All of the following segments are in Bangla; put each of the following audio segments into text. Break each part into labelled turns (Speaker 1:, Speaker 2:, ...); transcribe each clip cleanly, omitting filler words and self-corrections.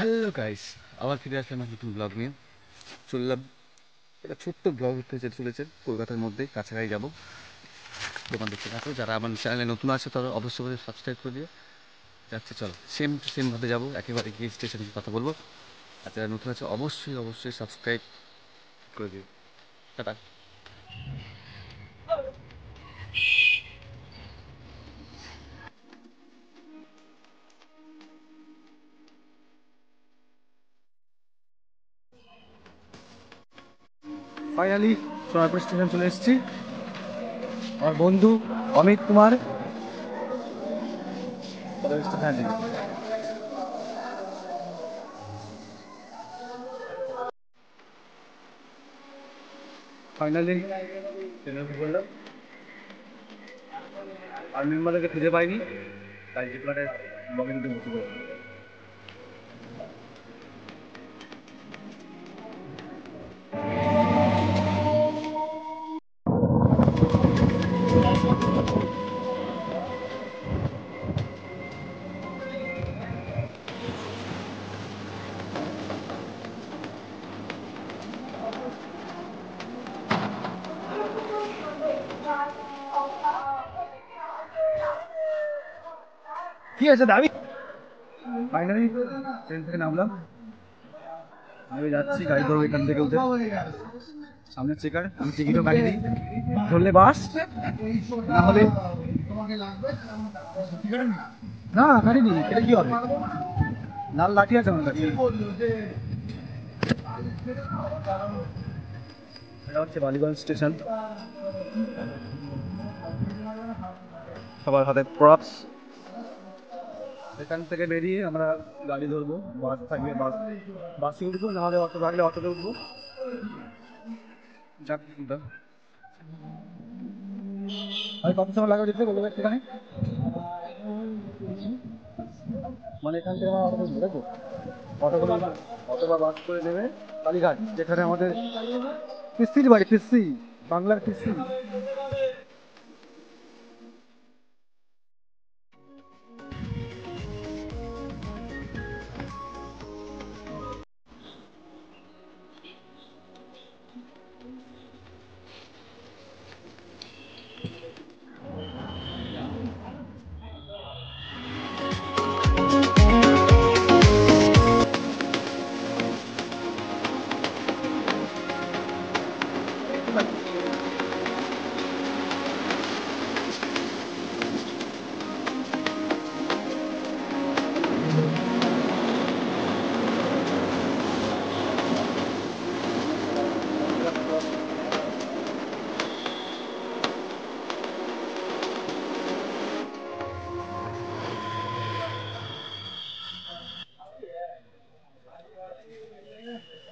Speaker 1: হ্যালো গাইস, আবার ফিরে আসলাম একটা নতুন ব্লগ নিয়ে। চললাম একটা ছোট্ট ব্লগ হতে যেতে চলেছে কলকাতার মধ্যে, কাছাকাছি যাবো। দোকান দেখতে থাকো, যারা আমার চ্যানেলে নতুন আছে তারা অবশ্যই সাবস্ক্রাইব করে দিয়ে যাচ্ছে। চলো সেমভাবে যাবো, একেবারে গিয়ে স্টেশনে কথা বলবো। আর যারা নতুন আছে অবশ্যই সাবস্ক্রাইব করে দিও। টাটা। ফাইনালি সোনারপুর স্টেশন চলে এসেছি। আমার বন্ধু অমিত কুমার স্টেশন। ফাইনালি ট্রেনে উঠে পড়লাম। আর মেম্বারকে খুঁজে পাইনি, তাই জিপলারের বগিতে বসে পড়লাম। কি আছে দাবি? ফাইনালি ট্রেন থেকে নামলাম। আমি যাচ্ছি, গাড়ি ধরবো এখান থেকে উঠে। সামনে চেকার, আমি টিকিটও কাটিয়ে দিই। ধরলে বাস, না হলে না কাটিনি। এটা কি হবে? লাল লাঠি আছে আমার কাছে। এটা হচ্ছে বালিগঞ্জ স্টেশন। সবার হাতে প্রপস। এখান থেকে বেরিয়ে আমরা গাড়ি ধরবো। বাস থাকবে বাসে উঠবো, না হলে অটো থাকলে অটোতে উঠবো। যাক, আর কত সময় লাগবে যেতে বলবো একটুখানি? মানে এখান থেকে আমার অটো ধরবো, দেখো অটোগুলো অটো বা বাস করে নেবে কালীঘাট, যেখানে আমাদের কিস্তির বাড়ি, কিস্তি বাংলার কিস্তি।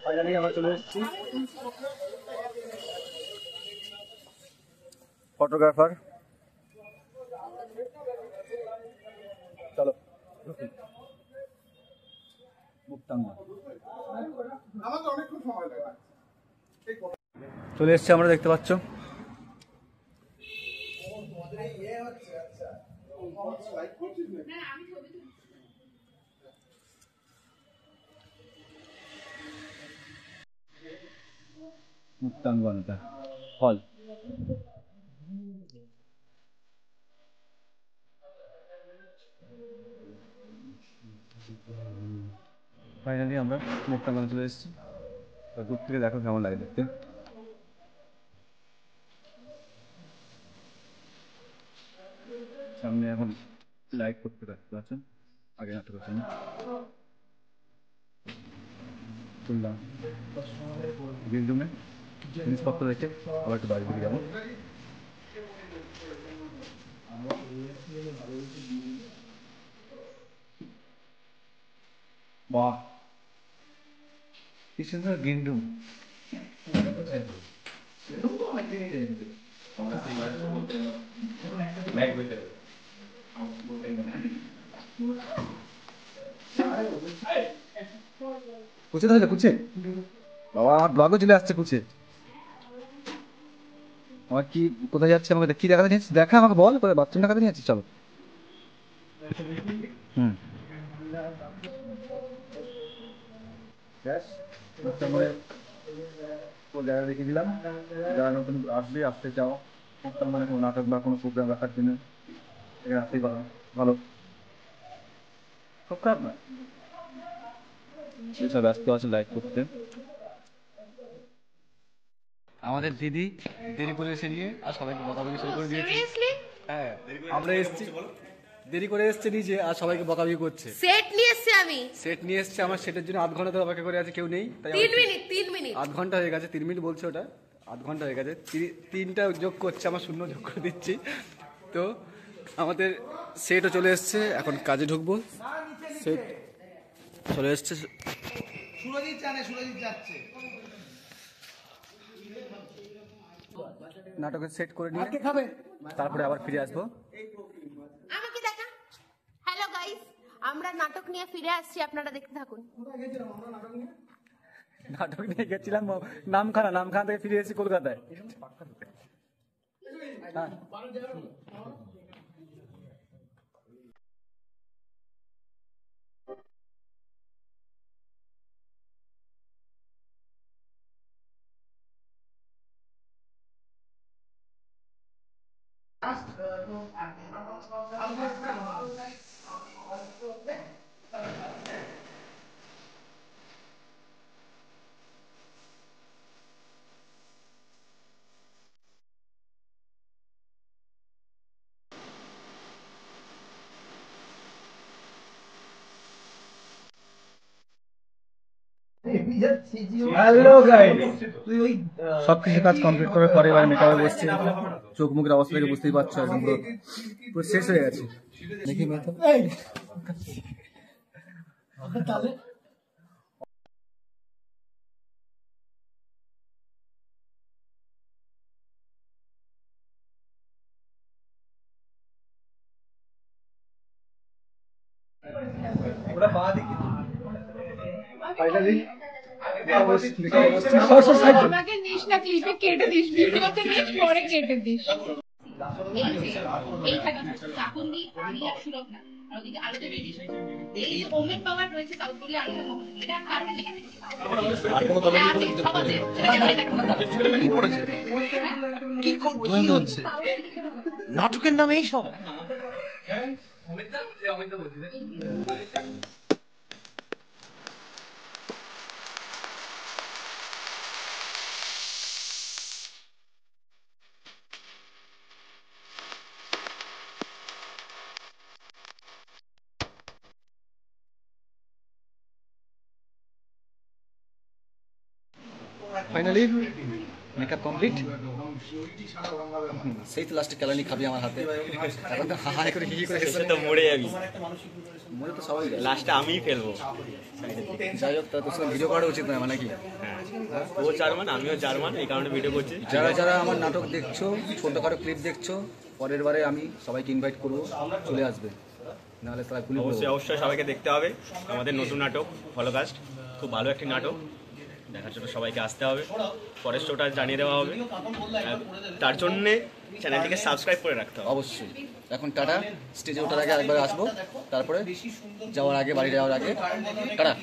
Speaker 1: ফাইনালি আমরা চলে এসেছি। ফটোগ্রাফার, চলো চলে এসছি আমরা, দেখতে পাচ্ছ। মুক্তাঙ্গনটা হল। ফাইনালি আমরা মুক্তাঙ্গনে চলে এসেছি। দূর থেকে দেখো কেমন লাগে দেখতে। সামনে এখন লাইট করতে দেখতে পাচ্ছেন, আগে নাটক করছেন। শুনলাম গ্রিন রুমে জিনিসপত্র রেখে আবার একটু বাড়ি দিকে যাবো। বাহ, কি সুন্দর গ্রিন রুম। কুচে তাহলে কুচে, বাবা আমার ব্লগও চলে আসছে কুচে। আমার কি কোথায় যাচ্ছে, আমাকে কি দেখাতে নিয়েছিস? দেখা আমাকে বল, কোথায় বাথরুম দেখাতে নিয়েছিস? চলো। হুম,
Speaker 2: ব্যাস তারপরে জায়গা রেখে দিলাম, যারা নতুন আসবে আসতে চাও, মানে কোনো নাটক বা কোনো প্রোগ্রাম রাখার জন্য এখানে আসতেই পারো। ভালো, খুব খারাপ না। এসব ব্যস্ত আছে লাইভ করতে।
Speaker 1: আমাদের দিদি দেরি করে এসে নিয়ে আর সবাইকে বকাবকি শুরু করে দিয়েছে। হ্যাঁ, আমরা এসেছি দেরি করে এসছে নিজে আর সবাইকে বকাবকি করছে।
Speaker 3: সেট নিয়ে এসছি আমি,
Speaker 1: সেট নিয়ে এসছে, আমার সেটের জন্য আধ ঘন্টা ধরে অপেক্ষা করে আছে, কেউ নেই, তাই
Speaker 3: 3 মিনিট
Speaker 1: আধ ঘন্টা হয়ে গেছে, 3 মিনিট বলছে ওটা, আধ ঘন্টা হয়ে গেছে, তিনটা যোগ করছে, আমার শূন্য যোগ করে দিচ্ছি। তো আমাদের সেটও চলে এসছে, এখন কাজে ঢুকবো। সেট চলে এসছে, নাটকের সেট করে নিয়ে তারপরে আবার ফিরে আসবো।
Speaker 3: আমাকে দেখা। হ্যালো গাইস, আমরা নাটক নিয়ে ফিরে আসছি, আপনারা দেখতে থাকুন।
Speaker 1: নাটক নিয়ে গেছিলাম নামখানা থেকে ফিরে এসেছি কলকাতায়। হ্যাঁ।
Speaker 2: হ্যালো গাইস, সবকিছু কাজ কমপ্লিট করার পরে এবার মেকআপে বসছি। চোখ মুখের অবস্থা থেকে বুঝতেই পারছো, একদম পুরো শেষ হয়ে গেছে। দেখি মেকআপ ওটা পা দেখি ফাইনালি
Speaker 4: আমাকে নিস না, ক্লিপে কেটে দিস, ভিডিওতে নিস, পরে কেটে দিস।
Speaker 1: নাটকের নামে এইসব। Finally makeup complete. সেই তো লাস্টে কেলানি খাবি আমার হাতে, এখন তো হা হা করে হি করে হেসে
Speaker 5: তো মরে যাবি,
Speaker 1: মনে তো সবাই যায়।
Speaker 5: লাস্টে আমিই ফেলবো।
Speaker 1: যাই হোক, তার তোর সঙ্গে ভিডিও করা উচিত নয়, মানে কি?
Speaker 5: ও জার্মান, আমিও জার্মান, এই কারণে ভিডিও করছি।
Speaker 1: যারা যারা আমার নাটক দেখছো, ছোটখাটো ক্লিপ দেখছো, পরের বারে আমি সবাইকে ইনভাইট করবো, চলে আসবে, নাহলে তারা গুলি করবে।
Speaker 5: অবশ্যই অবশ্যই সবাইকে দেখতে হবে আমাদের নতুন নাটক হলোকাস্ট, খুব ভালো একটি নাটক, দেখার জন্য সবাইকে আসতে হবে। পরের শোটা জানিয়ে দেওয়া হবে, তার জন্যে চ্যানেলটিকে সাবস্ক্রাইব করে রাখতে হবে।
Speaker 1: অবশ্যই। এখন টাটা, স্টেজে ওঠার আগে আরেকবার আসবো, তারপরে যাওয়ার আগে, বাড়ি যাওয়ার আগে টাটা।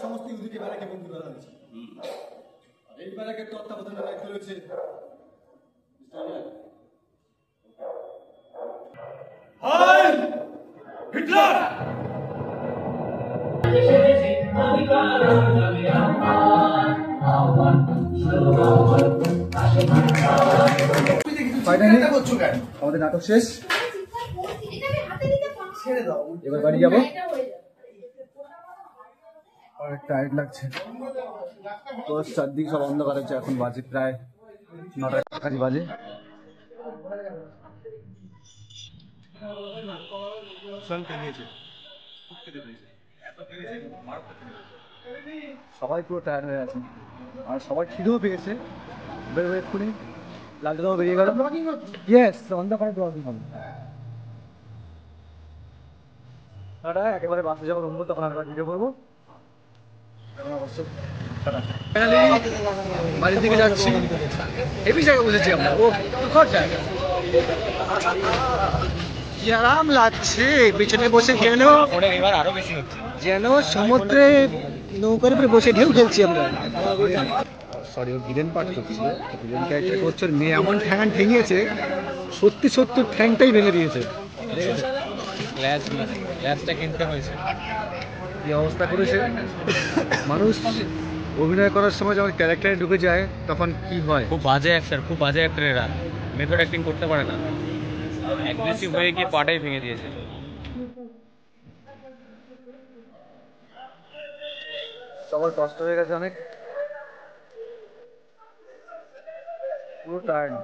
Speaker 2: সমস্ত ইহুদিকে ব্যারাকে বন্দি করা হয়েছে। এই ব্যারাকের তত্ত্বাবধানের দায়িত্ব রয়েছে ফাইনালি আমাদের নাটক শেষ, এবার বাড়ি যাবো। অনেক টায়ার্ড লাগছে, তো চারদিকে সব অন্ধকার আছে। এখন বাজে প্রায় 9টার কাছাকাছি বাজে। সবাই পুরো টায়ার্ড হয়ে আছে, আর সবাই খিদেও পেয়েছে। বেরোবে এক্ষুনি, লালটাও বেরিয়ে গেল। ইয়েস, অন্ধকারে ব্লগিং হবে। একেবারে বাসে যখন উঠবো তখন আমরা ভিডিও করবো। বাড়ির দিকে যাচ্ছি, হেভি জায়গা বসেছি আমরা। ও জায়গা কি আরাম লাগছে পিছনে বসে, যেন আরো বেশি হচ্ছে, যেন সমুদ্রে নৌকার উপরে বসে ঢেউ খেলছি আমরা। সরি, ও ভিলেন পাঠ করছিল, ভিলেন ক্যারেক্টার করছে। মেয়ে এমন ঠ্যাং ঠেঙিয়েছে, সত্যি সত্যি ঠ্যাংটাই ভেঙে দিয়েছে। গ্লাসটা কিনতে হয়েছে, কি অবস্থা করেছে মানুষ। অভিনয় করার সময় যখন ক্যারেক্টারে ঢুকে যায় তখন কি হয়।
Speaker 6: খুব বাজে অ্যাক্টর এরা, মেথড অ্যাক্টিং করতে পারে না, অ্যাগ্রেসিভ হয়ে গিয়ে পাটাই ভেঙে দিয়েছে।
Speaker 2: সবার কষ্ট হয়ে গেছে অনেক, পুরো টায়ার্ড।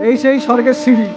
Speaker 2: এই সেই স্বর্গের সিঁড়ি।